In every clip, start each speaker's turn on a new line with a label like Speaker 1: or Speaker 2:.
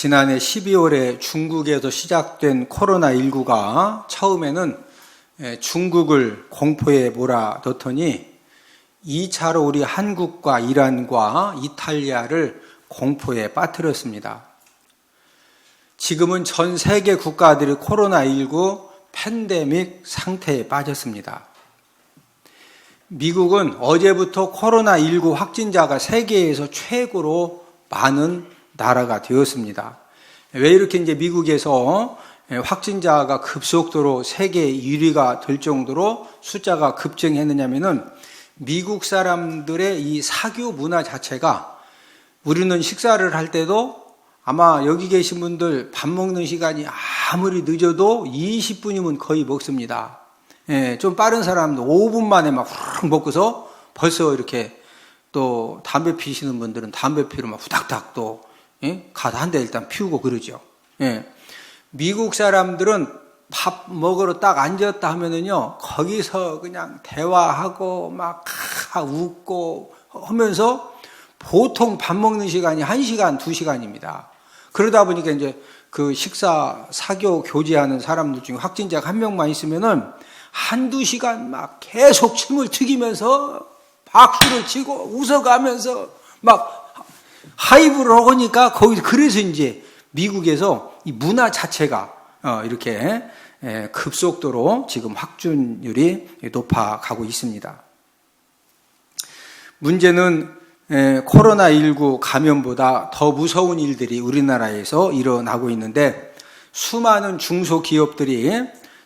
Speaker 1: 지난해 12월에 중국에서 시작된 코로나19가 처음에는 중국을 공포에 몰아넣더니 2차로 우리 한국과 이란과 이탈리아를 공포에 빠뜨렸습니다. 지금은 전 세계 국가들이 코로나19 팬데믹 상태에 빠졌습니다. 미국은 어제부터 코로나19 확진자가 세계에서 최고로 많은 나라가 되었습니다. 왜 이렇게 이제 미국에서 확진자가 급속도로 세계 1위가 될 정도로 숫자가 급증했느냐면은 미국 사람들의 이 사교 문화 자체가 우리는 식사를 할 때도 아마 여기 계신 분들 밥 먹는 시간이 아무리 늦어도 20분이면 거의 먹습니다. 좀 빠른 사람도 5분 만에 막 후루룩 먹고서 벌써 이렇게 또 담배 피시는 분들은 담배 피러 막 후닥닥 또 가서 한 대 일단 피우고 그러죠. 미국 사람들은 밥 먹으러 딱 앉았다 하면은요, 거기서 그냥 대화하고 막 웃고 하면서 보통 밥 먹는 시간이 1시간, 2시간입니다. 그러다 보니까 이제 그 식사, 사교, 교제하는 사람들 중에 확진자가 한 명만 있으면은 한두 시간 막 계속 침을 튀기면서 박수를 치고 웃어가면서 막 하이브를 하니까 거기서 그래서 이제 미국에서 이 문화 자체가 이렇게 급속도로 지금 확진율이 높아가고 있습니다. 문제는 코로나19 감염보다 더 무서운 일들이 우리나라에서 일어나고 있는데 수많은 중소기업들이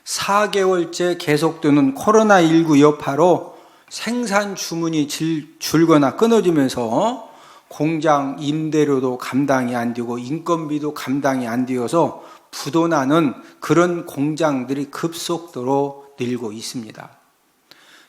Speaker 1: 4개월째 계속되는 코로나19 여파로 생산 주문이 줄거나 끊어지면서 공장 임대료도 감당이 안 되고 인건비도 감당이 안 되어서 부도나는 그런 공장들이 급속도로 늘고 있습니다.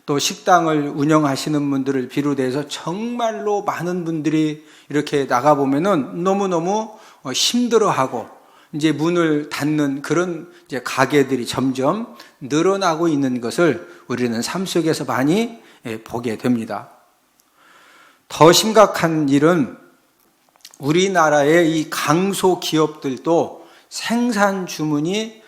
Speaker 1: 또 식당을 운영하시는 분들을 비롯해서 정말로 많은 분들이 이렇게 나가보면은 너무너무 힘들어하고 이제 문을 닫는 그런 이제 가게들이 점점 늘어나고 있는 것을 우리는 삶 속에서 많이 보게 됩니다. 더 심각한 일은 우리나라의 이 강소 기업들도 생산 주문이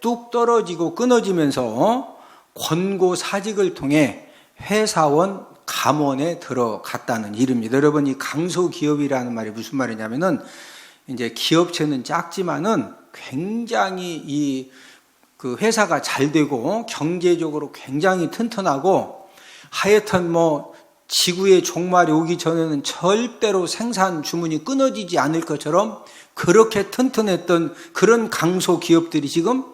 Speaker 1: 뚝 떨어지고 끊어지면서 권고 사직을 통해 회사원 감원에 들어갔다는 일입니다. 여러분, 이 강소 기업이라는 말이 무슨 말이냐면은 이제 기업체는 작지만은 굉장히 그 회사가 잘 되고 경제적으로 굉장히 튼튼하고 하여튼 뭐 지구의 종말이 오기 전에는 절대로 생산 주문이 끊어지지 않을 것처럼 그렇게 튼튼했던 그런 강소 기업들이 지금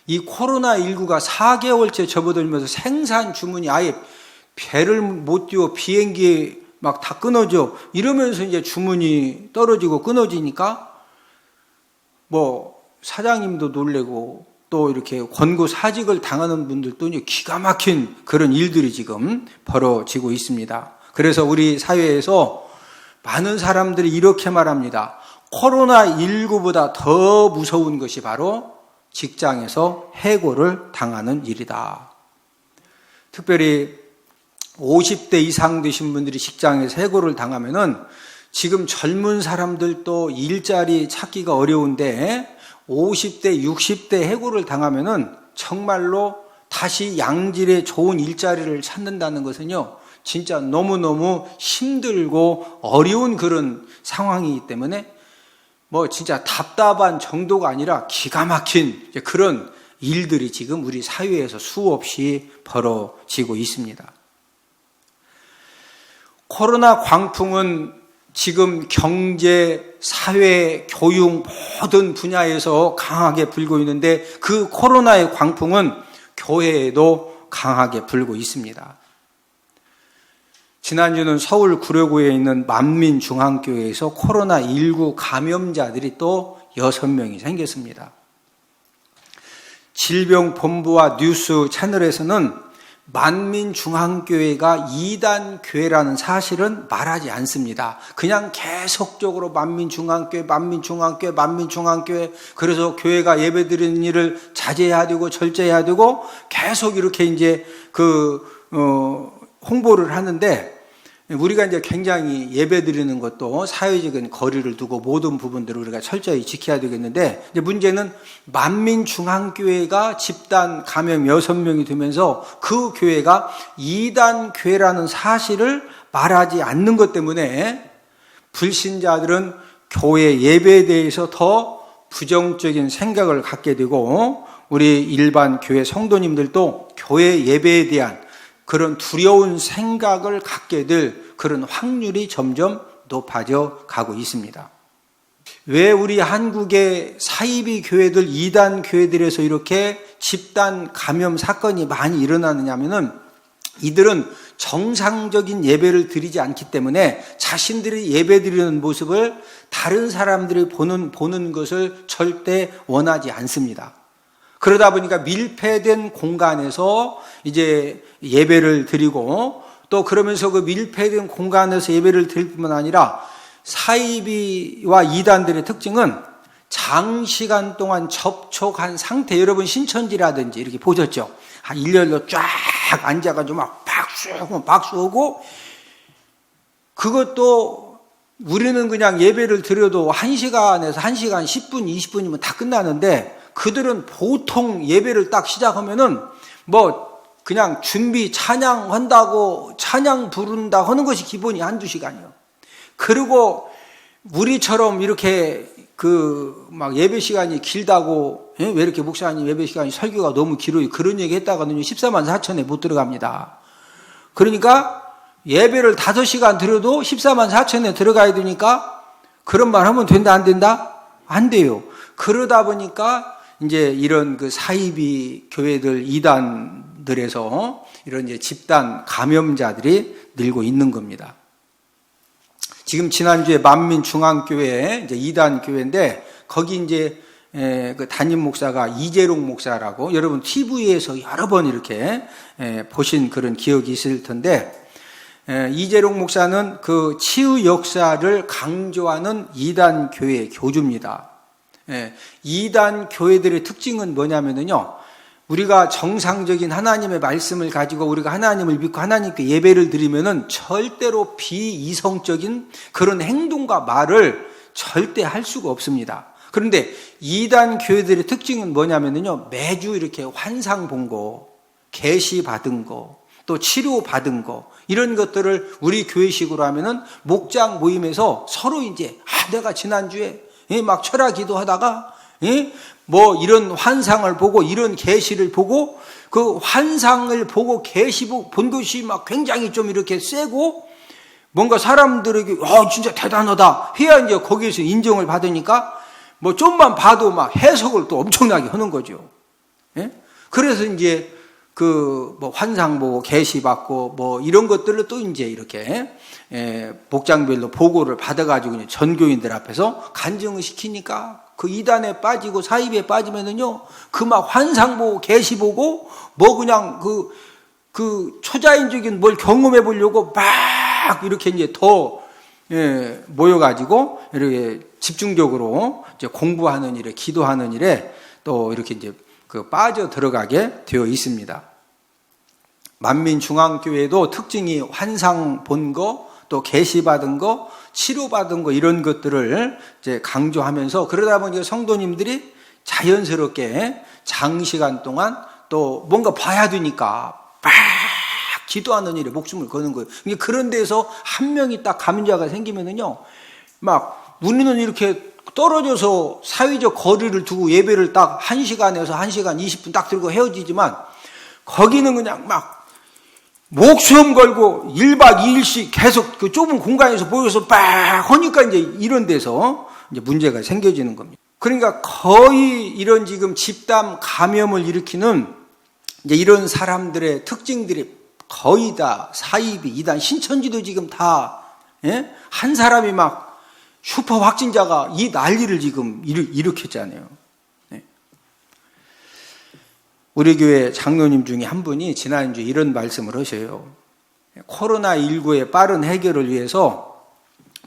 Speaker 1: 이 코로나19가 4개월째 접어들면서 생산 주문이 아예 배를 못 띄워 비행기에 막 다 끊어져 이러면서 이제 주문이 떨어지고 끊어지니까 뭐 사장님도 놀래고 또 이렇게 권고 사직을 당하는 분들도 이제 기가 막힌 그런 일들이 지금 벌어지고 있습니다. 그래서 우리 사회에서 많은 사람들이 이렇게 말합니다. 코로나19보다 더 무서운 것이 바로 직장에서 해고를 당하는 일이다. 특별히 50대 이상 되신 분들이 직장에서 해고를 당하면은 지금 젊은 사람들도 일자리 찾기가 어려운데 50대, 60대 해고를 당하면은 정말로 다시 양질의 좋은 일자리를 찾는다는 것은요, 진짜 너무너무 힘들고 어려운 그런 상황이기 때문에 뭐 진짜 답답한 정도가 아니라 기가 막힌 그런 일들이 지금 우리 사회에서 수없이 벌어지고 있습니다. 코로나 광풍은 지금 경제, 사회, 교육 모든 분야에서 강하게 불고 있는데 그 코로나의 광풍은 교회에도 강하게 불고 있습니다. 지난주는 서울 구려구에 있는 만민중앙교회에서 코로나19 감염자들이 또 6명이 생겼습니다. 질병본부와 뉴스 채널에서는 만민중앙교회가 이단교회라는 사실은 말하지 않습니다. 그냥 계속적으로 만민중앙교회, 만민중앙교회, 만민중앙교회, 그래서 교회가 예배드리는 일을 자제해야 되고 절제해야 되고 계속 이렇게 이제 홍보를 하는데 우리가 이제 굉장히 예배 드리는 것도 사회적인 거리를 두고 모든 부분들을 우리가 철저히 지켜야 되겠는데, 이제 문제는 만민중앙교회가 집단 감염 6명이 되면서 그 교회가 이단 교회라는 사실을 말하지 않는 것 때문에 불신자들은 교회 예배에 대해서 더 부정적인 생각을 갖게 되고, 우리 일반 교회 성도님들도 교회 예배에 대한 그런 두려운 생각을 갖게 될 그런 확률이 점점 높아져 가고 있습니다. 왜 우리 한국의 사이비 교회들, 이단 교회들에서 이렇게 집단 감염 사건이 많이 일어나느냐 하면은, 이들은 정상적인 예배를 드리지 않기 때문에 자신들이 예배 드리는 모습을 다른 사람들이 보는 것을 절대 원하지 않습니다. 그러다 보니까 밀폐된 공간에서 이제 예배를 드리고, 또 그러면서 그 밀폐된 공간에서 예배를 드릴 뿐만 아니라, 사이비와 이단들의 특징은 장시간 동안 접촉한 상태, 여러분 신천지라든지 이렇게 보셨죠? 한 일렬로 쫙 앉아가지고 막 박수하고, 그것도 우리는 그냥 예배를 드려도 1시간에서 1시간 10분, 20분이면 다 끝나는데, 그들은 보통 예배를 딱 시작하면은 뭐 그냥 준비 찬양한다고 찬양 부른다 하는 것이 기본이 1-2시간이요. 그리고 우리처럼 이렇게 막 예배 시간이 길다고, 왜 이렇게 목사님 예배 시간이 설교가 너무 길어요, 그런 얘기 했다가는요 14만 4천에 못 들어갑니다. 그러니까 예배를 5시간 드려도 14만 4천에 들어가야 되니까, 그런 말 하면 된다 안 된다? 안 돼요. 그러다 보니까 이제 이런 그 사이비 교회들, 이단들에서 이런 이제 집단 감염자들이 늘고 있는 겁니다. 지금 지난주에 만민중앙교회 이제 이단 교회인데, 거기 이제 그 담임 목사가 이재롱 목사라고, 여러분 TV에서 여러 번 이렇게 보신 그런 기억이 있을 텐데, 이재롱 목사는 그 치유 역사를 강조하는 이단 교회 교주입니다. 이단 교회들의 특징은 뭐냐면요, 우리가 정상적인 하나님의 말씀을 가지고 우리가 하나님을 믿고 하나님께 예배를 드리면은 절대로 비이성적인 그런 행동과 말을 절대 할 수가 없습니다. 그런데 이단 교회들의 특징은 뭐냐면요, 매주 이렇게 환상 본 거, 계시 받은 거, 또 치료 받은 거, 이런 것들을 우리 교회식으로 하면은 목장 모임에서 서로 이제 내가 지난주에 막 철학 기도하다가 뭐 이런 환상을 보고 이런 계시를 보고, 그 환상을 보고 계시 본 것이 막 굉장히 좀 이렇게 세고 뭔가 사람들에게 진짜 대단하다 해야 이제 거기에서 인정을 받으니까, 뭐 좀만 봐도 막 해석을 또 엄청나게 하는 거죠. 그래서 이제 뭐 환상 보고 계시 받고 뭐 이런 것들을 또 이제 이렇게 목장별로 보고를 받아가지고 전교인들 앞에서 간증을 시키니까, 그 이단에 빠지고 사이비에 빠지면은요, 그 막 환상 보고 계시 보고 뭐 그냥 그 초자연적인 뭘 경험해 보려고 막 이렇게 이제 더 모여가지고 이렇게 집중적으로 이제 공부하는 일에, 기도하는 일에 또 이렇게 이제 빠져 들어가게 되어 있습니다. 만민중앙교회도 특징이 환상 본 거, 또 계시 받은 거, 치료 받은 거, 이런 것들을 이제 강조하면서, 그러다 보니까 성도님들이 자연스럽게 장시간 동안 또 뭔가 봐야 되니까 막 기도하는 일에 목숨을 거는 거예요. 그런 데서 한 명이 딱 감염자가 생기면은요, 막 우리는 이렇게 떨어져서 사회적 거리를 두고 예배를 딱 1시간에서 1시간 20분 딱 들고 헤어지지만, 거기는 그냥 막 목숨 걸고 1박 2일씩 계속 그 좁은 공간에서 모여서 막 하니까 이제 이런 데서 이제 문제가 생겨지는 겁니다. 그러니까 거의 이런 지금 집단 감염을 일으키는 이제 이런 사람들의 특징들이 거의 다 사이비, 이단, 신천지도 지금 다 한 사람이 막 슈퍼 확진자가 이 난리를 지금 일으켰잖아요. 우리 교회 장로님 중에 한 분이 지난주에 이런 말씀을 하셔요. 코로나19의 빠른 해결을 위해서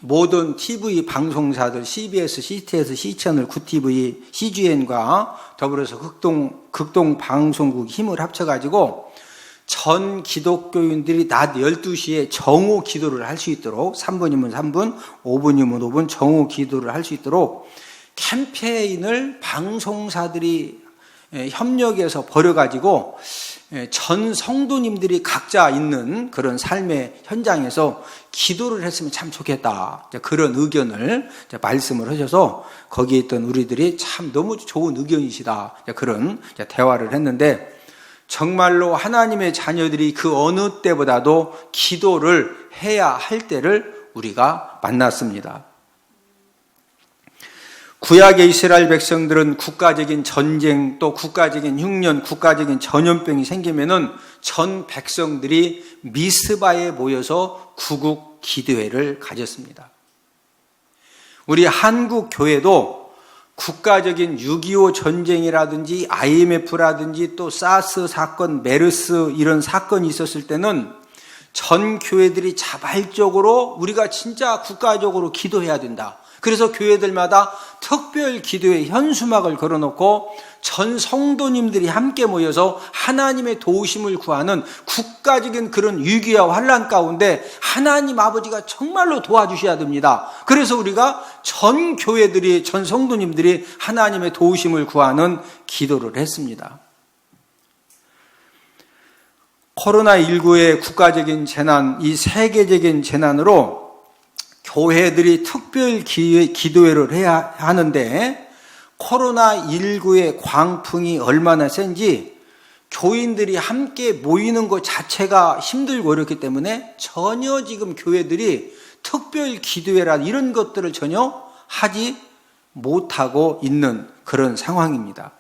Speaker 1: 모든 TV 방송사들, CBS, CTS, C채널, 구TV, CGN과 더불어서 극동 방송국 힘을 합쳐가지고 전 기독교인들이 낮 12시에 정오 기도를 할 수 있도록 3분이면 3분, 5분이면 5분 정오 기도를 할 수 있도록 캠페인을 방송사들이 협력해서 벌여가지고 전 성도님들이 각자 있는 그런 삶의 현장에서 기도를 했으면 참 좋겠다. 그런 의견을 말씀을 하셔서 거기에 있던 우리들이 참 너무 좋은 의견이시다. 그런 대화를 했는데 정말로 하나님의 자녀들이 그 어느 때보다도 기도를 해야 할 때를 우리가 만났습니다. 구약의 이스라엘 백성들은 국가적인 전쟁, 또 국가적인 흉년, 국가적인 전염병이 생기면은 전 백성들이 미스바에 모여서 구국 기도회를 가졌습니다. 우리 한국 교회도 국가적인 6.25 전쟁이라든지 IMF라든지 또 사스 사건, 메르스 이런 사건이 있었을 때는 전 교회들이 자발적으로 우리가 진짜 국가적으로 기도해야 된다. 그래서 교회들마다 특별 기도회 현수막을 걸어놓고 전 성도님들이 함께 모여서 하나님의 도우심을 구하는 국가적인 그런 위기와 환난 가운데 하나님 아버지가 정말로 도와주셔야 됩니다. 그래서 우리가 전 교회들이, 전 성도님들이 하나님의 도우심을 구하는 기도를 했습니다. 코로나19의 국가적인 재난, 이 세계적인 재난으로 교회들이 특별 기도회를 해야 하는데 코로나19의 광풍이 얼마나 센지 교인들이 함께 모이는 것 자체가 힘들고 어렵기 때문에 전혀 지금 교회들이 특별 기도회라 이런 것들을 전혀 하지 못하고 있는 그런 상황입니다.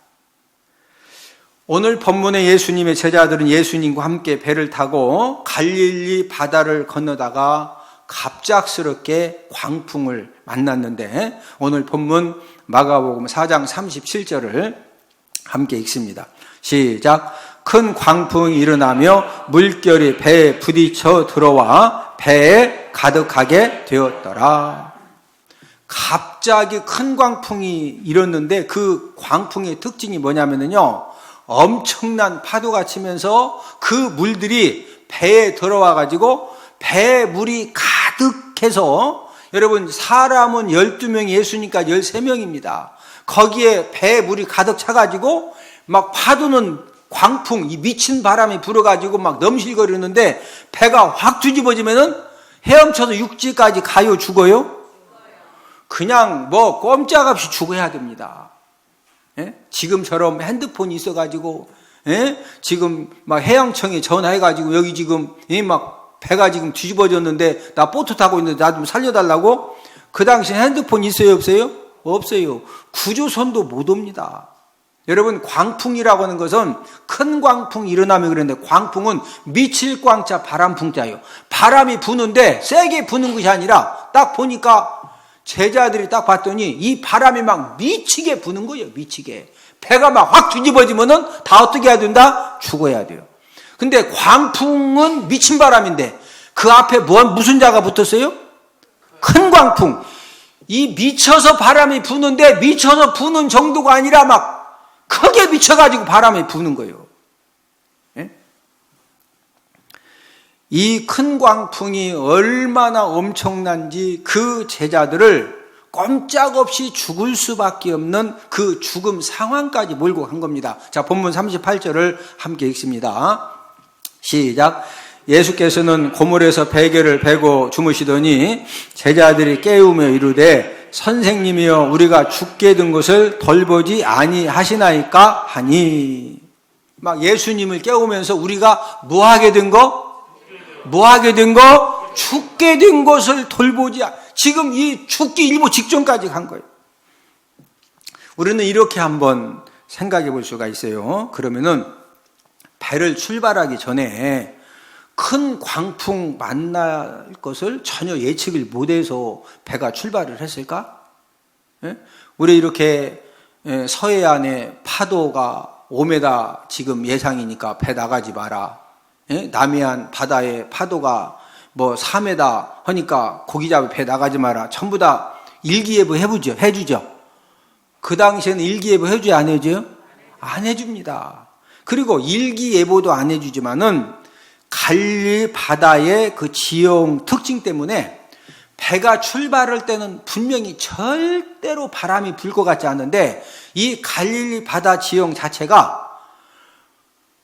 Speaker 1: 오늘 본문의 예수님의 제자들은 예수님과 함께 배를 타고 갈릴리 바다를 건너다가 갑작스럽게 광풍을 만났는데 오늘 본문 마가복음 4장 37절을 함께 읽습니다. 시작. 큰 광풍이 일어나며 물결이 배에 부딪혀 들어와 배에 가득하게 되었더라. 갑자기 큰 광풍이 일었는데 그 광풍의 특징이 뭐냐면요, 엄청난 파도가 치면서 그 물들이 배에 들어와 가지고 배에 물이 가득해서, 여러분 사람은 12명이 예수니까 13명입니다. 거기에 배에 물이 가득 차가지고 막 파도는 광풍, 이 미친 바람이 불어가지고 막 넘실거리는데 배가 확 뒤집어지면은 헤엄쳐서 육지까지 가요, 죽어요? 그냥 뭐 꼼짝없이 죽어야 됩니다. 예? 지금처럼 핸드폰이 있어가지고, 예? 지금 막 해양청에 전화해가지고 여기 지금 막 배가 지금 뒤집어졌는데 나 보트 타고 있는데 나 좀 살려달라고? 그 당시에 핸드폰 있어요, 없어요? 없어요. 구조선도 못 옵니다. 여러분, 광풍이라고 하는 것은 큰 광풍이 일어나면 그랬는데 광풍은 미칠 광자 바람풍자예요. 바람이 부는데 세게 부는 것이 아니라 딱 보니까 제자들이 딱 봤더니 이 바람이 막 미치게 부는 거예요. 미치게. 배가 막 확 뒤집어지면은 다 어떻게 해야 된다? 죽어야 돼요. 근데 광풍은 미친 바람인데 그 앞에 무슨 자가 붙었어요? 큰 광풍. 이 미쳐서 바람이 부는데 미쳐서 부는 정도가 아니라 막 크게 미쳐가지고 바람이 부는 거예요. 예? 이 큰 광풍이 얼마나 엄청난지 그 제자들을 꼼짝없이 죽을 수밖에 없는 그 죽음 상황까지 몰고 간 겁니다. 자, 본문 38절을 함께 읽습니다. 시작. 예수께서는 고물에서 베개를 베고 주무시더니 제자들이 깨우며 이르되 선생님이여 우리가 죽게 된 것을 돌보지 아니하시나이까 하니. 막 예수님을 깨우면서 우리가 뭐하게 된 거? 뭐하게 된 거? 죽게 된 것을 돌보지. 지금 이 죽기 일보 직전까지 간 거예요. 우리는 이렇게 한번 생각해 볼 수가 있어요. 그러면은 배를 출발하기 전에 큰 광풍 만날 것을 전혀 예측을 못해서 배가 출발을 했을까? 예? 우리 이렇게 서해안에 파도가 5m 지금 예상이니까 배 나가지 마라. 예? 남해안 바다에 파도가 뭐 4m 하니까 고기 잡을 배 나가지 마라. 전부 다 일기예보 해주죠. 그 당시에는 일기예보 해줘야 안 해줘요? 안 해줍니다. 그리고 일기예보도 안 해주지만은 갈릴리 바다의 그 지형 특징 때문에 배가 출발할 때는 분명히 절대로 바람이 불 것 같지 않은데 이 갈릴리 바다 지형 자체가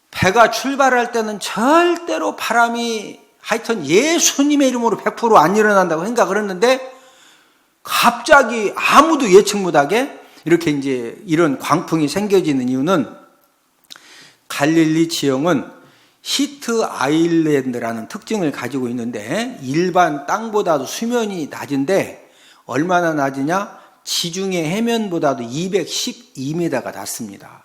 Speaker 1: 배가 출발할 때는 절대로 바람이 하여튼 예수님의 이름으로 100% 안 일어난다고 생각을 했는데 갑자기 아무도 예측 못하게 이렇게 이제 이런 광풍이 생겨지는 이유는 갈릴리 지형은 히트 아일랜드라는 특징을 가지고 있는데 일반 땅보다도 수면이 낮은데 얼마나 낮으냐? 지중해 해면보다도 212m가 낮습니다.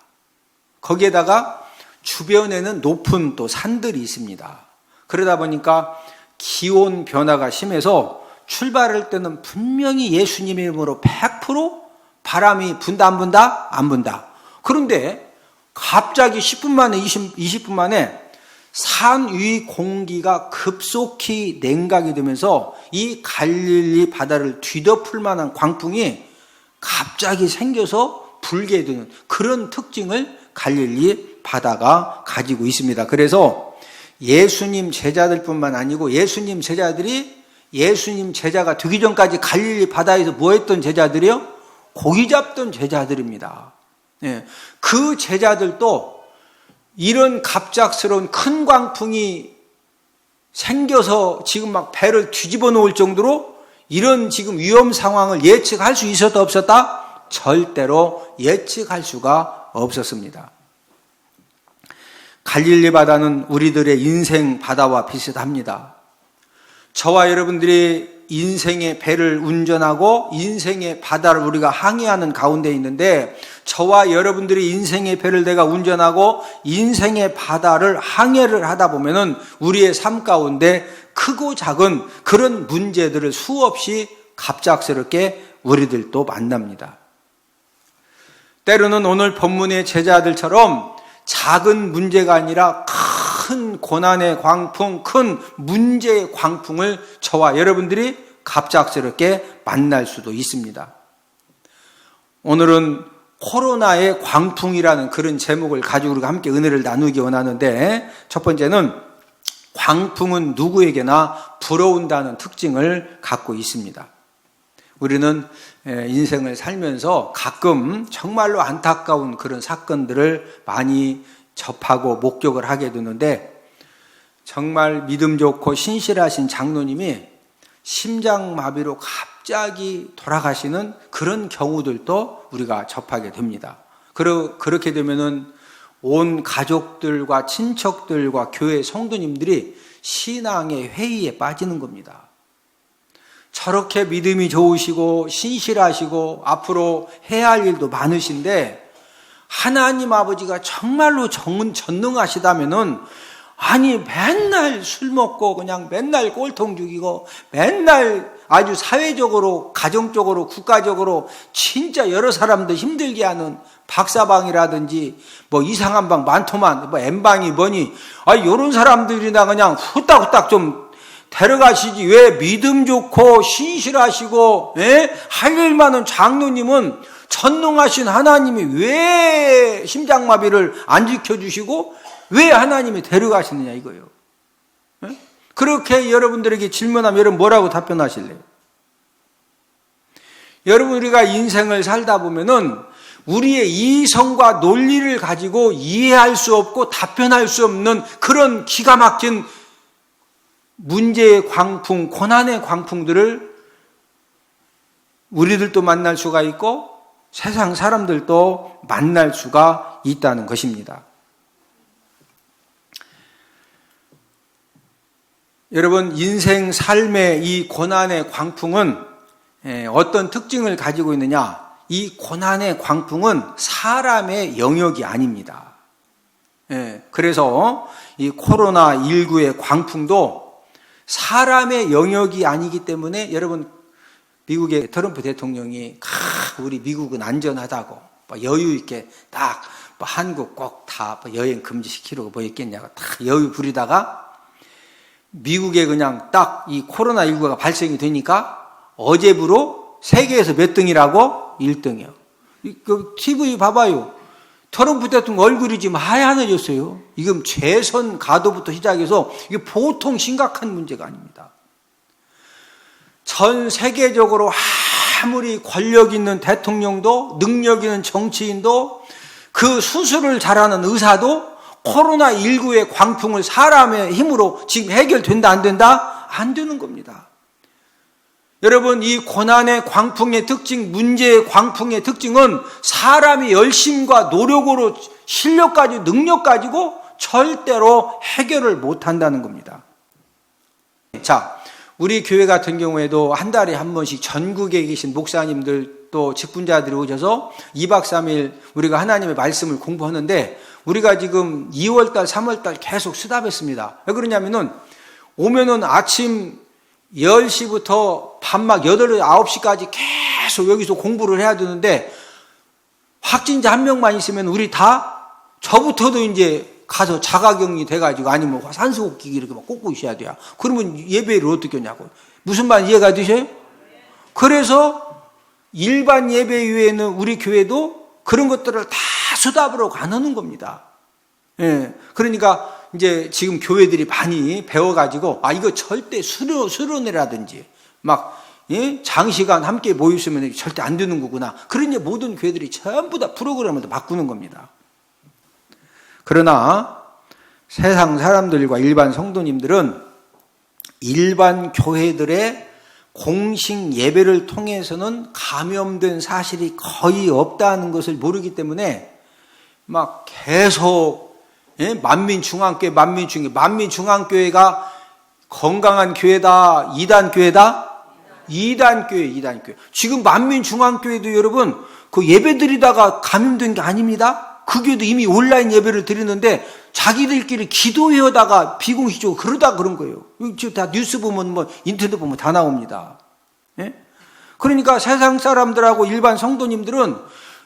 Speaker 1: 거기에다가 주변에는 높은 또 산들이 있습니다. 그러다 보니까 기온 변화가 심해서 출발할 때는 분명히 예수님의 이름으로 100% 바람이 분다 안 분다? 안 분다. 그런데 갑자기 10분 만에 20분 만에 산 위 공기가 급속히 냉각이 되면서 이 갈릴리 바다를 뒤덮을 만한 광풍이 갑자기 생겨서 불게 되는 그런 특징을 갈릴리 바다가 가지고 있습니다. 그래서 예수님 제자들뿐만 아니고 예수님 제자들이 예수님 제자가 되기 전까지 갈릴리 바다에서 뭐 했던 제자들이요? 고기 잡던 제자들입니다. 그 제자들도 이런 갑작스러운 큰 광풍이 생겨서 지금 막 배를 뒤집어 놓을 정도로 이런 지금 위험 상황을 예측할 수 있었다 없었다? 절대로 예측할 수가 없었습니다. 갈릴리 바다는 우리들의 인생 바다와 비슷합니다. 저와 여러분들이 인생의 배를 운전하고 인생의 바다를 우리가 항해하는 가운데 있는데 저와 여러분들이 인생의 배를 내가 운전하고 인생의 바다를 항해를 하다 보면은 우리의 삶 가운데 크고 작은 그런 문제들을 수없이 갑작스럽게 우리들도 만납니다. 때로는 오늘 본문의 제자들처럼 작은 문제가 아니라 큰 고난의 광풍, 큰 문제의 광풍을 저와 여러분들이 갑작스럽게 만날 수도 있습니다. 오늘은 코로나의 광풍이라는 그런 제목을 가지고 우리가 함께 은혜를 나누기 원하는데 첫 번째는 광풍은 누구에게나 불어온다는 특징을 갖고 있습니다. 우리는 인생을 살면서 가끔 정말로 안타까운 그런 사건들을 많이 접하고 목격을 하게 되는데 정말 믿음 좋고 신실하신 장로님이 심장마비로 갑자기 돌아가시는 그런 경우들도 우리가 접하게 됩니다. 그렇게 되면은 온 가족들과 친척들과 교회 성도님들이 신앙의 회의에 빠지는 겁니다. 저렇게 믿음이 좋으시고 신실하시고 앞으로 해야 할 일도 많으신데 하나님 아버지가 정말로 전능하시다면은 아니 맨날 술 먹고 그냥 맨날 꼴통 죽이고 맨날 아주 사회적으로 가정적으로 국가적으로 진짜 여러 사람들 힘들게 하는 박사방이라든지 뭐 이상한 방 많더만 뭐 N방이 뭐니 이런 사람들이나 그냥 후딱후딱 좀 데려가시지 왜 믿음 좋고 신실하시고 할 일 많은 장로님은 전능하신 하나님이 왜 심장마비를 안 지켜주시고 왜 하나님이 데려가시느냐 이거예요. 그렇게 여러분들에게 질문하면 여러분 뭐라고 답변하실래요? 여러분 우리가 인생을 살다 보면은 우리의 이성과 논리를 가지고 이해할 수 없고 답변할 수 없는 그런 기가 막힌 문제의 광풍, 고난의 광풍들을 우리들도 만날 수가 있고 세상 사람들도 만날 수가 있다는 것입니다. 여러분 인생 삶의 이 고난의 광풍은 어떤 특징을 가지고 있느냐? 이 고난의 광풍은 사람의 영역이 아닙니다. 그래서 이 코로나19의 광풍도 사람의 영역이 아니기 때문에 여러분 미국의 트럼프 대통령이 우리 미국은 안전하다고 여유 있게 딱 한국 꼭 다 여행 금지시키려고 뭐 있겠냐고 딱 여유 부리다가 미국에 그냥 딱 이 코로나19가 발생이 되니까 어제부로 세계에서 몇 등이라고? 1등이요. 그 TV 봐봐요. 트럼프 대통령 얼굴이 지금 하얀해졌어요. 이건 재선 가도부터 시작해서 이게 보통 심각한 문제가 아닙니다. 전 세계적으로 아무리 권력 있는 대통령도 능력 있는 정치인도 그 수술을 잘하는 의사도 코로나19의 광풍을 사람의 힘으로 지금 해결된다 안 된다? 안 되는 겁니다. 여러분, 이 고난의 광풍의 특징, 문제의 광풍의 특징은 사람이 열심과 노력으로 실력 가지고 능력 가지고 절대로 해결을 못한다는 겁니다. 자, 우리 교회 같은 경우에도 한 달에 한 번씩 전국에 계신 목사님들 또 직분자들이 오셔서 2박 3일 우리가 하나님의 말씀을 공부하는데 우리가 지금 2월달, 3월달 계속 수답했습니다. 왜 그러냐면은 오면은 아침 10시부터 밤막 8, 9시까지 계속 여기서 공부를 해야 되는데 확진자 한 명만 있으면 우리 다 저부터도 이제 가서 자가격리 돼가지고 아니면 산소호흡기 이렇게 막 꽂고 있어야 돼요. 그러면 예배를 어떻게 하냐고. 무슨 말 이해가 되셔요? 그래서 일반 예배 이외에는 우리 교회도 그런 것들을 다 수답으로 가는 겁니다. 예. 그러니까 이제 지금 교회들이 많이 배워가지고 이거 절대 수련회라든지 막 예? 장시간 함께 모였으면 절대 안 되는 거구나. 그러니 모든 교회들이 전부 다 프로그램을 다 바꾸는 겁니다. 그러나 세상 사람들과 일반 성도님들은 일반 교회들의 공식 예배를 통해서는 감염된 사실이 거의 없다는 것을 모르기 때문에 막 계속 만민중앙교회가 건강한 교회다, 이단교회다? 이단교회. 지금 만민중앙교회도 여러분 그 예배 드리다가 감염된 게 아닙니다. 그 교회도 이미 온라인 예배를 드리는데 자기들끼리 기도회하다가 비공식적으로 그러다 그런 거예요. 지금 다 뉴스 보면 인터넷 보면 다 나옵니다. 예? 그러니까 세상 사람들하고 일반 성도님들은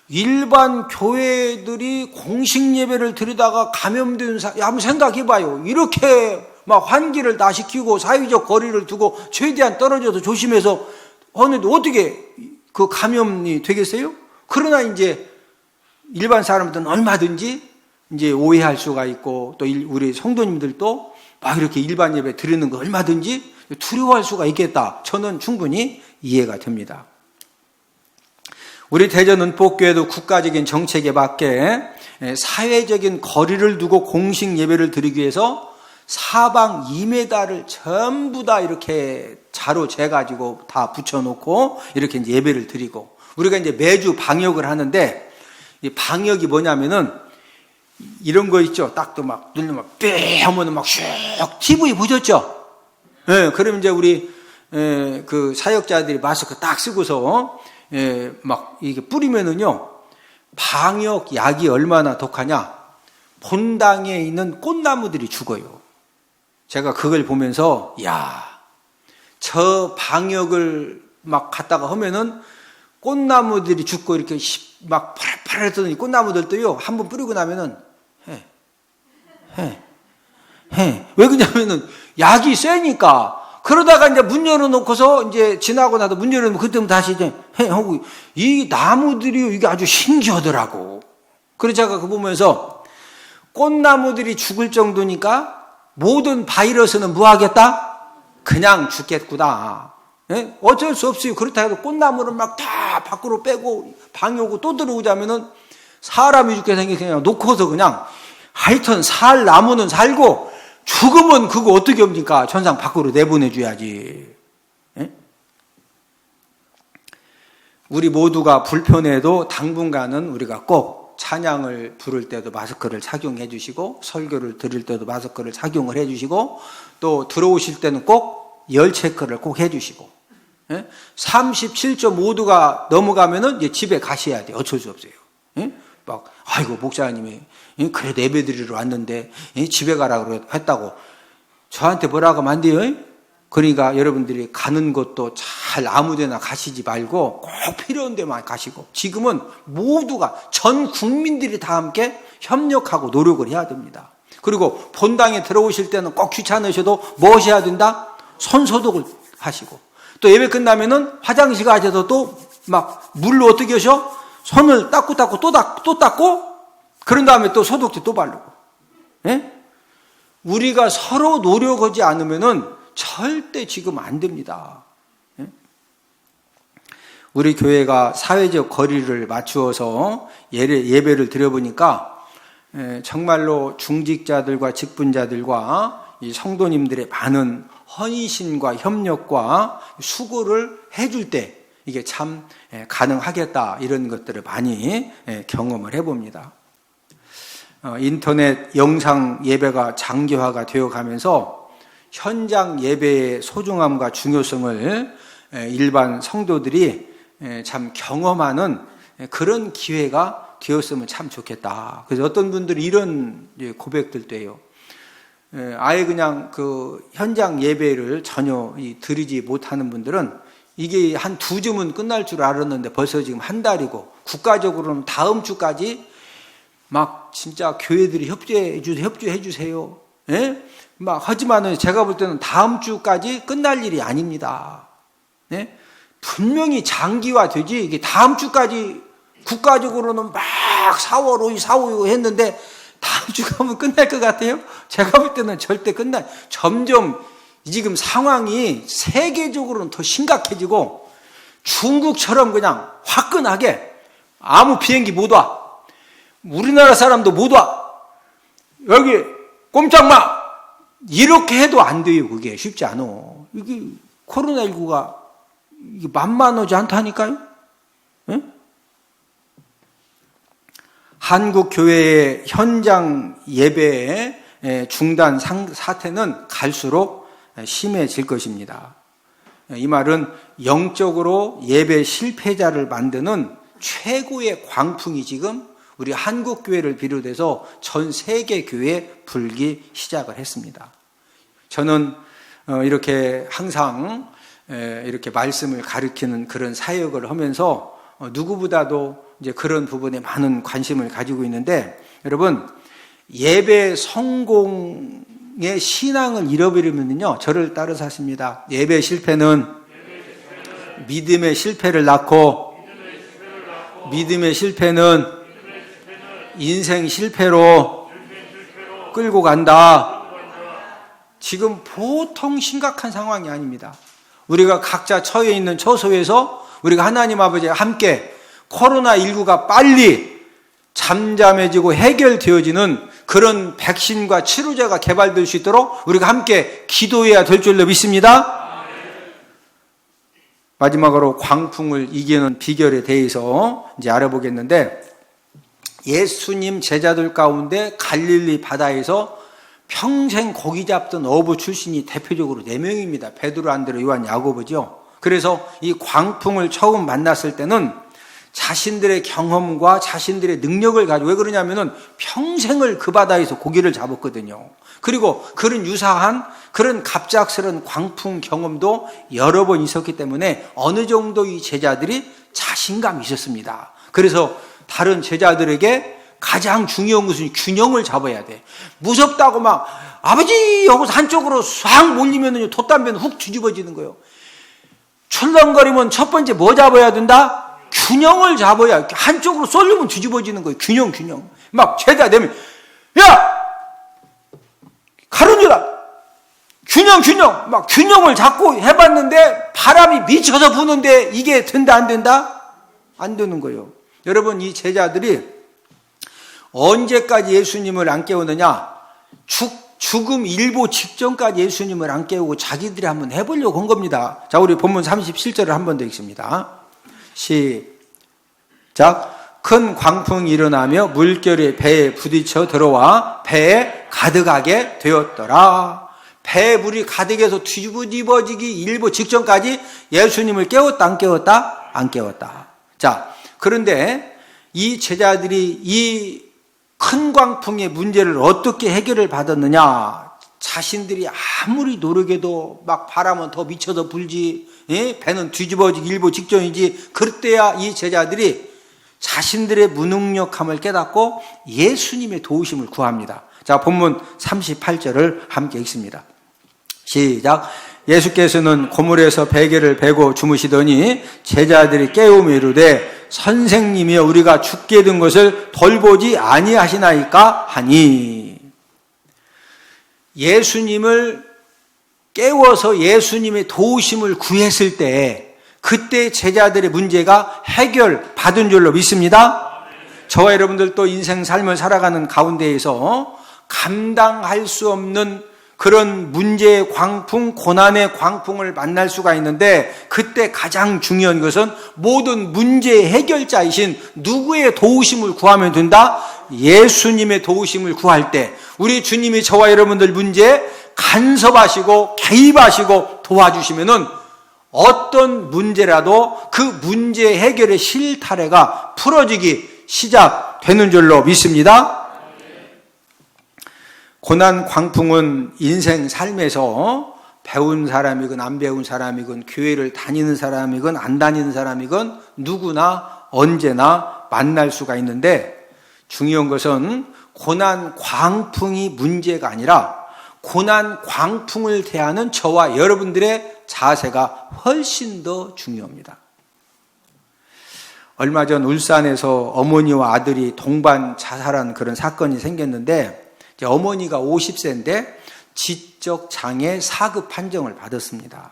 Speaker 1: 일반 교회들이 공식 예배를 드리다가 감염된 한번 생각해봐요. 이렇게 막 환기를 다 시키고 사회적 거리를 두고 최대한 떨어져서 조심해서 하는데 어떻게 그 감염이 되겠어요? 그러나 이제 일반 사람들은 얼마든지 이제 오해할 수가 있고 또 우리 성도님들도 막 이렇게 일반 예배 드리는 거 얼마든지 두려워할 수가 있겠다. 저는 충분히 이해가 됩니다. 우리 대전은복교회도 국가적인 정책에 맞게 사회적인 거리를 두고 공식 예배를 드리기 위해서 사방 2m를 전부 다 이렇게 자로 재가지고 다 붙여놓고 이렇게 이제 예배를 드리고 우리가 이제 매주 방역을 하는데 이 방역이 뭐냐면은 이런 거 있죠. 딱도 막 누르면 삐 하면은 막 슉 TV 보셨죠? 예, 그럼 이제 우리 그 사역자들이 마스크 딱 쓰고서 막 이게 뿌리면은요 방역 약이 얼마나 독하냐? 본당에 있는 꽃나무들이 죽어요. 제가 그걸 보면서 저 방역을 막 갖다가 하면은 꽃나무들이 죽고 이렇게 막 파릇파릇하던 이 꽃나무들도요 한번 뿌리고 나면은 왜 그러냐면은 약이 세니까. 그러다가 이제 문 열어놓고서 이제 지나고 나서 문 열어놓으면 그때부터 다시 이제 하고 이 나무들이 이게 아주 신기하더라고. 그래서 제가 그거 보면서 꽃나무들이 죽을 정도니까 모든 바이러스는 뭐 하겠다? 그냥 죽겠구나. 어쩔 수 없어요. 그렇다 해도 꽃나무를 막 다 밖으로 빼고 방역하고 또 들어오자면은 사람이 죽게 생겨 그냥 놓고서 그냥 하여튼 살 나무는 살고 죽으면 그거 어떻게 합니까? 천상 밖으로 내보내줘야지. 우리 모두가 불편해도 당분간은 우리가 꼭 찬양을 부를 때도 마스크를 착용해 주시고 설교를 드릴 때도 마스크를 착용을 해 주시고 또 들어오실 때는 꼭 열 체크를 꼭 해 주시고 37.5도가 넘어가면은 이제 집에 가셔야 돼요. 어쩔 수 없어요. 막 아이고 목사님이 그래도 예배 드리러 왔는데 집에 가라고 했다고 저한테 뭐라고 하면 안 돼요. 그러니까 여러분들이 가는 것도 잘 아무데나 가시지 말고 꼭 필요한 데만 가시고 지금은 모두가 전 국민들이 다 함께 협력하고 노력을 해야 됩니다. 그리고 본당에 들어오실 때는 꼭 귀찮으셔도 뭐 하셔야 된다? 손 소독을 하시고 또 예배 끝나면은 화장실 가셔서 또 막 물로 어떻게 하셔? 손을 닦고 또 닦고 그런 다음에 또 소독제 또 바르고. 예? 우리가 서로 노력하지 않으면은 절대 지금 안 됩니다. 예? 우리 교회가 사회적 거리를 맞추어서 예배를 드려보니까 정말로 중직자들과 직분자들과 이 성도님들의 많은 헌신과 협력과 수고를 해줄 때 이게 참 가능하겠다, 이런 것들을 많이 경험을 해봅니다. 인터넷 영상 예배가 장기화가 되어 가면서 현장 예배의 소중함과 중요성을 일반 성도들이 참 경험하는 그런 기회가 되었으면 참 좋겠다. 그래서 어떤 분들이 이런 고백들도 해요. 아예 그냥 그 현장 예배를 전혀 드리지 못하는 분들은 이게 한 2주면 끝날 줄 알았는데 벌써 지금 한 달이고, 국가적으로는 다음 주까지 막 진짜 교회들이 협조해 주세요. 예? 막 하지만은 제가 볼 때는 다음 주까지 끝날 일이 아닙니다. 예? 분명히 장기화 되지, 이게 다음 주까지 국가적으로는 막 4월 5일, 4월 5일 했는데 다음 주 가면 끝날 것 같아요? 제가 볼 때는 절대 점점 지금 상황이 세계적으로는 더 심각해지고, 중국처럼 그냥 화끈하게 아무 비행기 못 와. 우리나라 사람도 못 와. 여기 꼼짝 마. 이렇게 해도 안 돼요. 그게 쉽지 않아. 이게 코로나19가 이게 만만하지 않다니까요. 네? 한국 교회의 현장 예배의 중단 사태는 갈수록 심해질 것입니다. 이 말은 영적으로 예배 실패자를 만드는 최고의 광풍이 지금 우리 한국 교회를 비롯해서 전 세계 교회에 불기 시작을 했습니다. 저는 이렇게 항상 이렇게 말씀을 가르치는 그런 사역을 하면서 누구보다도 이제 그런 부분에 많은 관심을 가지고 있는데, 여러분, 예배 성공의 신앙을 잃어버리면요, 저를 따라서 하십니다. 예배 실패는 믿음의 실패를 낳고, 믿음의 실패는 인생 실패로 끌고 간다. 지금 보통 심각한 상황이 아닙니다. 우리가 각자 처해 있는 처소에서 우리가 하나님 아버지와 함께 코로나19가 빨리 잠잠해지고 해결되어지는 그런 백신과 치료제가 개발될 수 있도록 우리가 함께 기도해야 될 줄로 믿습니다. 마지막으로 광풍을 이기는 비결에 대해서 이제 알아보겠는데, 예수님 제자들 가운데 갈릴리 바다에서 평생 고기 잡던 어부 출신이 대표적으로 4명입니다. 베드로, 안드레, 요한, 야고보죠. 그래서 이 광풍을 처음 만났을 때는 자신들의 경험과 자신들의 능력을 가지고, 왜 그러냐면은 평생을 그 바다에서 고기를 잡았거든요. 그리고 그런 유사한 그런 갑작스러운 광풍 경험도 여러 번 있었기 때문에 어느 정도 이 제자들이 자신감이 있었습니다. 그래서 다른 제자들에게 가장 중요한 것은 균형을 잡아야 돼. 무섭다고 막 아버지 하고서 한쪽으로 싹 몰리면은 돛담배는 훅 뒤집어지는 거예요. 출렁거리면 첫 번째 뭐 잡아야 된다? 균형을 잡아야. 한쪽으로 쏠리면 뒤집어지는 거예요. 균형. 막 제자 되면 야! 가른유라! 균형! 막 균형을 잡고 해봤는데 바람이 미쳐서 부는데 이게 된다 안 된다? 안 되는 거예요. 여러분, 이 제자들이 언제까지 예수님을 안 깨우느냐? 죽음 일보 직전까지 예수님을 안 깨우고 자기들이 한번 해보려고 한 겁니다. 자, 우리 본문 37절을 한 번 더 읽습니다. 시작. 큰 광풍이 일어나며 물결이 배에 부딪혀 들어와 배에 가득하게 되었더라. 배에 물이 가득해서 뒤집어지기 일보 직전까지 예수님을 깨웠다 안 깨웠다? 안 깨웠다. 자, 그런데 이 제자들이 이 큰 광풍의 문제를 어떻게 해결을 받았느냐? 자신들이 아무리 노력해도 막 바람은 더 미쳐서 불지, 배는 뒤집어지기 일보 직전이지. 그때야 이 제자들이 자신들의 무능력함을 깨닫고 예수님의 도우심을 구합니다. 자, 본문 38절을 함께 읽습니다. 시작. 예수께서는 고물에서 베개를 베고 주무시더니 제자들이 깨우며 이르되 선생님이여 우리가 죽게 된 것을 돌보지 아니하시나이까 하니. 예수님을 깨워서 예수님의 도우심을 구했을 때 그때 제자들의 문제가 해결받은 줄로 믿습니다. 저와 여러분들도 인생 삶을 살아가는 가운데에서 감당할 수 없는 그런 문제의 광풍, 고난의 광풍을 만날 수가 있는데 그때 가장 중요한 것은 모든 문제의 해결자이신 누구의 도우심을 구하면 된다? 예수님의 도우심을 구할 때 우리 주님이 저와 여러분들 문제에 간섭하시고 개입하시고 도와주시면은 어떤 문제라도 그 문제 해결의 실타래가 풀어지기 시작되는 줄로 믿습니다. 고난 광풍은 인생 삶에서 배운 사람이건 안 배운 사람이건 교회를 다니는 사람이건 안 다니는 사람이건 누구나 언제나 만날 수가 있는데 중요한 것은 고난 광풍이 문제가 아니라 고난 광풍을 대하는 저와 여러분들의 자세가 훨씬 더 중요합니다. 얼마 전 울산에서 어머니와 아들이 동반 자살한 그런 사건이 생겼는데 어머니가 50세인데 지적 장애 4급 판정을 받았습니다.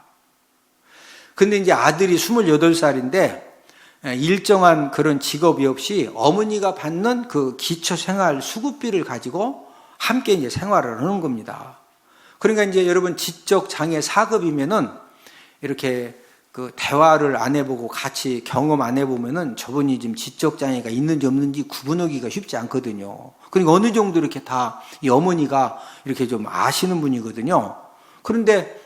Speaker 1: 근데 이제 아들이 28살인데 일정한 그런 직업이 없이 어머니가 받는 그 기초생활 수급비를 가지고 함께 이제 생활을 하는 겁니다. 그러니까 이제 여러분 지적 장애 4급이면은 이렇게 그 대화를 안 해보고 같이 경험 안 해보면은 저분이 지금 지적 장애가 있는지 없는지 구분하기가 쉽지 않거든요. 그러니까 어느 정도 이렇게 다 이 어머니가 이렇게 좀 아시는 분이거든요. 그런데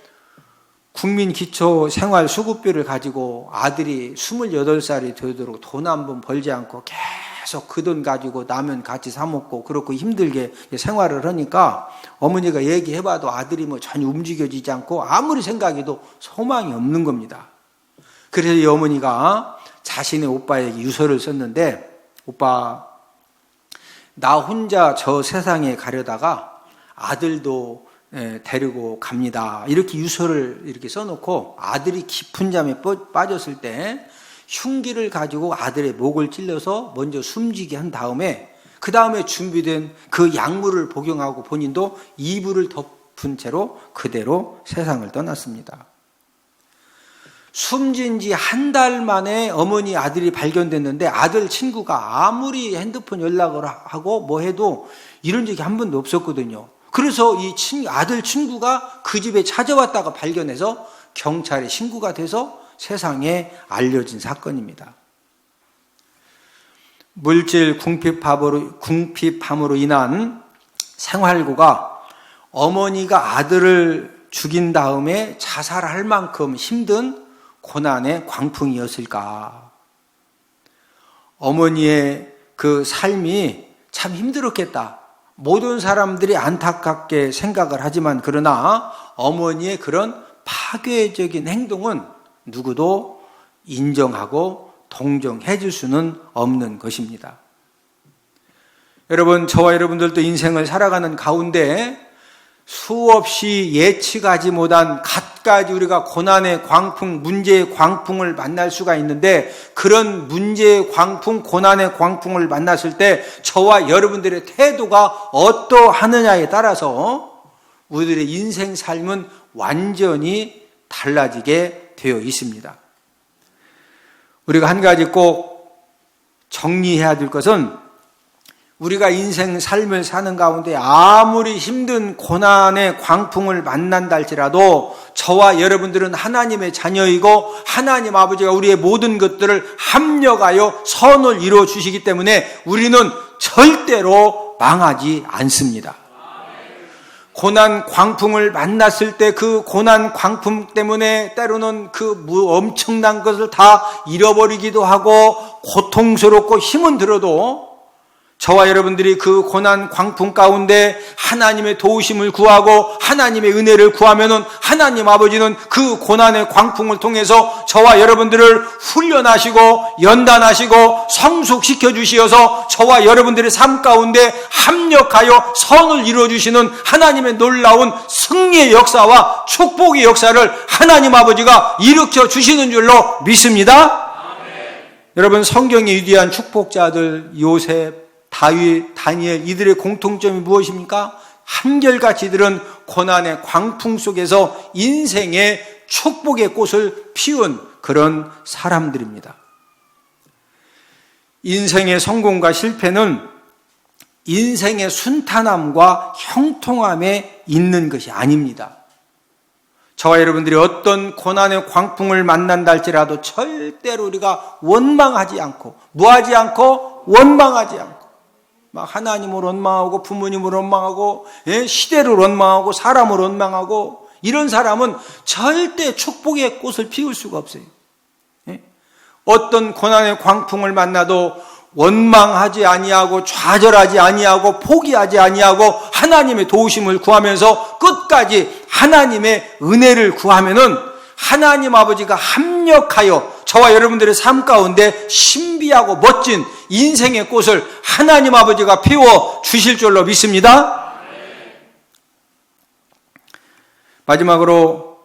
Speaker 1: 국민 기초 생활 수급비를 가지고 아들이 28살이 되도록 돈 한 번 벌지 않고 계속 그 돈 가지고 라면 같이 사 먹고 그렇고 힘들게 생활을 하니까 어머니가 얘기해봐도 아들이 뭐 전혀 움직여지지 않고 아무리 생각해도 소망이 없는 겁니다. 그래서 이 어머니가 자신의 오빠에게 유서를 썼는데, 오빠, 나 혼자 저 세상에 가려다가 아들도 데리고 갑니다. 이렇게 유서를 이렇게 써놓고 아들이 깊은 잠에 빠졌을 때 흉기를 가지고 아들의 목을 찔러서 먼저 숨지게 한 다음에 그 다음에 준비된 그 약물을 복용하고 본인도 이불을 덮은 채로 그대로 세상을 떠났습니다. 숨진 지 한 달 만에 어머니 아들이 발견됐는데 아들 친구가 아무리 핸드폰 연락을 하고 뭐 해도 이런 적이 한 번도 없었거든요. 그래서 이 아들 친구가 그 집에 찾아왔다가 발견해서 경찰에 신고가 돼서 세상에 알려진 사건입니다. 물질 궁핍함으로 인한 생활고가 어머니가 아들을 죽인 다음에 자살할 만큼 힘든 고난의 광풍이었을까? 어머니의 그 삶이 참 힘들었겠다. 모든 사람들이 안타깝게 생각을 하지만 그러나 어머니의 그런 파괴적인 행동은 누구도 인정하고 동정해 줄 수는 없는 것입니다. 여러분, 저와 여러분들도 인생을 살아가는 가운데 수없이 예측하지 못한 갖가지 우리가 고난의 광풍, 문제의 광풍을 만날 수가 있는데 그런 문제의 광풍, 고난의 광풍을 만났을 때 저와 여러분들의 태도가 어떠하느냐에 따라서 우리들의 인생 삶은 완전히 달라지게 되어 있습니다. 우리가 한 가지 꼭 정리해야 될 것은 우리가 인생 삶을 사는 가운데 아무리 힘든 고난의 광풍을 만난다 할지라도 저와 여러분들은 하나님의 자녀이고 하나님 아버지가 우리의 모든 것들을 합력하여 선을 이루어 주시기 때문에 우리는 절대로 망하지 않습니다. 고난 광풍을 만났을 때 그 고난 광풍 때문에 때로는 그 엄청난 것을 다 잃어버리기도 하고 고통스럽고 힘은 들어도 저와 여러분들이 그 고난 광풍 가운데 하나님의 도우심을 구하고 하나님의 은혜를 구하면은 하나님 아버지는 그 고난의 광풍을 통해서 저와 여러분들을 훈련하시고 연단하시고 성숙시켜 주시어서 저와 여러분들의 삶 가운데 합력하여 선을 이루어 주시는 하나님의 놀라운 승리의 역사와 축복의 역사를 하나님 아버지가 일으켜 주시는 줄로 믿습니다. 여러분, 성경의 위대한 축복자들 요셉, 다윗, 다니엘, 이들의 공통점이 무엇입니까? 한결같이 이들은 고난의 광풍 속에서 인생의 축복의 꽃을 피운 그런 사람들입니다. 인생의 성공과 실패는 인생의 순탄함과 형통함에 있는 것이 아닙니다. 저와 여러분들이 어떤 고난의 광풍을 만난다 할지라도 절대로 우리가 원망하지 않고, 무하지 않고, 원망하지 않고, 막 하나님을 원망하고, 부모님을 원망하고, 시대를 원망하고, 사람을 원망하고, 이런 사람은 절대 축복의 꽃을 피울 수가 없어요. 어떤 고난의 광풍을 만나도 원망하지 아니하고, 좌절하지 아니하고, 포기하지 아니하고, 하나님의 도우심을 구하면서 끝까지 하나님의 은혜를 구하면은 하나님 아버지가 합력하여 저와 여러분들의 삶 가운데 신비하고 멋진 인생의 꽃을 하나님 아버지가 피워 주실 줄로 믿습니다. 마지막으로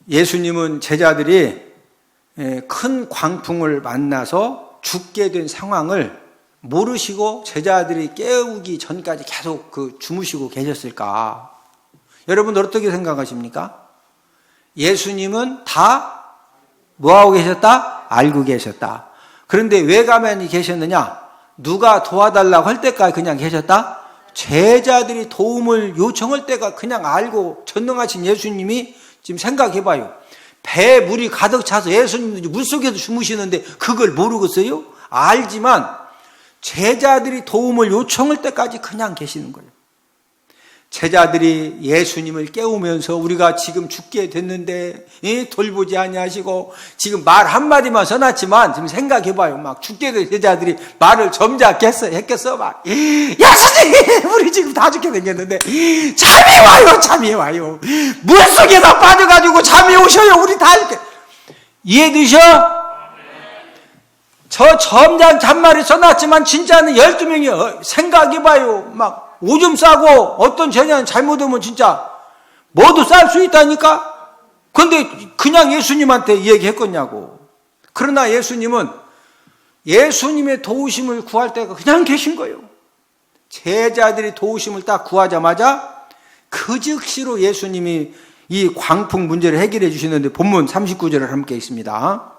Speaker 1: 예수님은 제자들이 큰 광풍을 만나서 죽게 된 상황을 모르시고 제자들이 깨우기 전까지 계속 주무시고 계셨을까? 여러분들 어떻게 생각하십니까? 예수님은 다 뭐하고 계셨다? 알고 계셨다. 그런데 왜 가만히 계셨느냐? 누가 도와달라고 할 때까지 그냥 계셨다? 제자들이 도움을 요청할 때가 그냥 알고 전능하신 예수님이 지금 생각해봐요. 배에 물이 가득 차서 예수님도 물속에서 주무시는데 그걸 모르겠어요? 알지만 제자들이 도움을 요청할 때까지 그냥 계시는 거예요. 제자들이 예수님을 깨우면서 우리가 지금 죽게 됐는데 돌보지 아니하시고, 지금 말 한마디만 써놨지만 지금 생각해봐요. 막 죽게 된 제자들이 말을 점잖게 했겠어. 막, 야 선생님, 우리 지금 다 죽게 생겼는데 잠이 와요. 물속에서 빠져가지고 잠이 오셔요. 우리 다 이렇게 이해되셔? 저 점잖은 잔말이 써놨지만 진짜는 12명이 생각해봐요. 막 오줌 싸고 어떤 제자는 잘못하면 진짜 뭐도 쌀 수 있다니까? 근데 그냥 예수님한테 얘기했겠냐고. 그러나 예수님은 예수님의 도우심을 구할 때가 그냥 계신 거예요. 제자들이 도우심을 딱 구하자마자 그 즉시로 예수님이 이 광풍 문제를 해결해 주시는데 본문 39절을 함께 있습니다.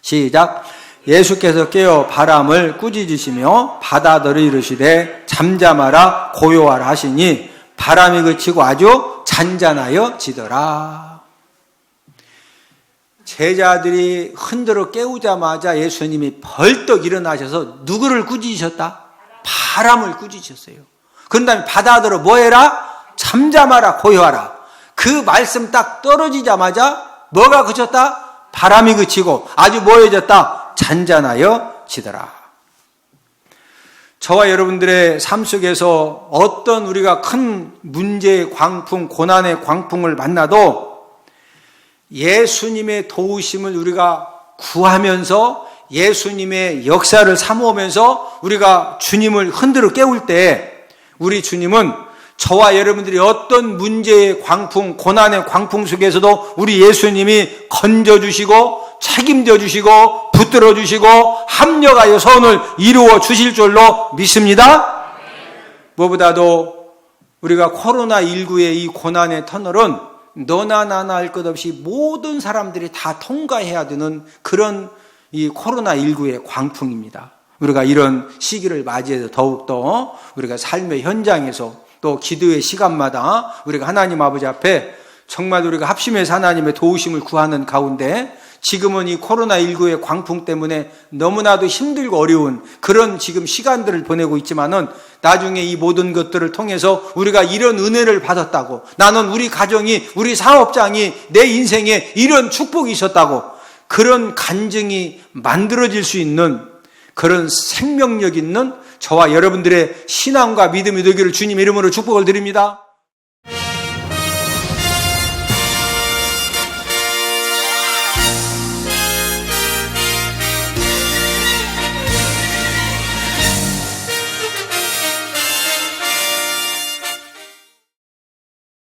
Speaker 1: 시작. 예수께서 깨어 바람을 꾸짖으시며 바다들을 이르시되 잠잠하라 고요하라 하시니 바람이 그치고 아주 잔잔하여 지더라. 제자들이 흔들어 깨우자마자 예수님이 벌떡 일어나셔서 누구를 꾸짖으셨다? 바람을 꾸짖으셨어요. 그런 다음에 바다들을 뭐해라? 잠잠하라 고요하라. 그 말씀 딱 떨어지자마자 뭐가 그쳤다? 바람이 그치고 아주 뭐해졌다? 잔잔하여 지더라. 저와 여러분들의 삶 속에서 어떤 우리가 큰 문제의 광풍, 고난의 광풍을 만나도 예수님의 도우심을 우리가 구하면서 예수님의 역사를 사모하면서 우리가 주님을 흔들어 깨울 때 우리 주님은 저와 여러분들이 어떤 문제의 광풍, 고난의 광풍 속에서도 우리 예수님이 건져주시고 책임져 주시고 붙들어 주시고 합력하여 선을 이루어 주실 줄로 믿습니다. 무엇보다도 우리가 코로나19의 이 고난의 터널은 너나 나나 할 것 없이 모든 사람들이 다 통과해야 되는 그런 이 코로나19의 광풍입니다. 우리가 이런 시기를 맞이해서 더욱더 우리가 삶의 현장에서 또 기도의 시간마다 우리가 하나님 아버지 앞에 정말 우리가 합심해서 하나님의 도우심을 구하는 가운데 지금은 이 코로나19의 광풍 때문에 너무나도 힘들고 어려운 그런 지금 시간들을 보내고 있지만은 나중에 이 모든 것들을 통해서 우리가 이런 은혜를 받았다고, 나는 우리 가정이, 우리 사업장이, 내 인생에 이런 축복이 있었다고, 그런 간증이 만들어질 수 있는 그런 생명력 있는 저와 여러분들의 신앙과 믿음이 되기를 주님 이름으로 축복을 드립니다.